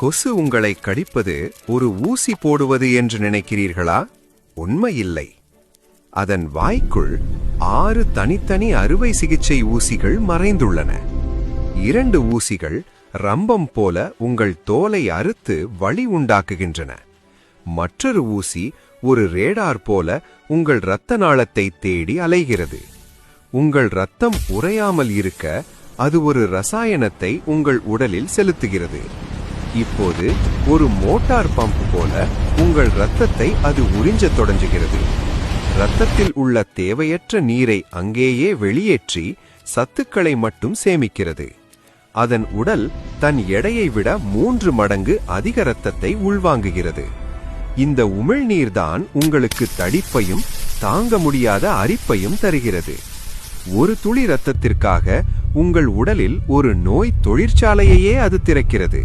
கொசு உங்களை கடிப்பது ஒரு ஊசி போடுவது என்று நினைக்கிறீர்களா? உண்மையில்லை. அதன் வாய்க்குள் 6 தனித்தனி அறுவை சிகிச்சை ஊசிகள் மறைந்துள்ளன. 2 ஊசிகள் ரம்பம் போல உங்கள் தோலை அறுத்து வலி உண்டாக்குகின்றன. மற்றொரு ஊசி ஒரு ரேடார் போல உங்கள் இரத்த நாளத்தை தேடி அலைகிறது. உங்கள் இரத்தம் உறையாமல் இருக்க அது ஒரு ரசாயனத்தை உங்கள் உடலில் செலுத்துகிறது. இப்போது ஒரு மோட்டார் பம்ப் போல உங்கள் இரத்தத்தை அது உறிஞ்சத் தொடங்குகிறது. இரத்தத்தில் உள்ள தேவையற்ற நீரை அங்கேயே வெளியேற்றி சத்துக்களை மட்டும் சேமிக்கிறது. அதன் உடல் தன் எடையை விட 3 மடங்கு அதிக இரத்தத்தை உள்வாங்குகிறது. இந்த உமிழ்நீர்தான் உங்களுக்கு தடிப்பையும் தாங்க முடியாத அரிப்பையும் தருகிறது. ஒரு துளி இரத்தத்திற்காக உங்கள் உடலில் ஒரு நோய் தொழிற்சாலையையே அது திறக்கிறது.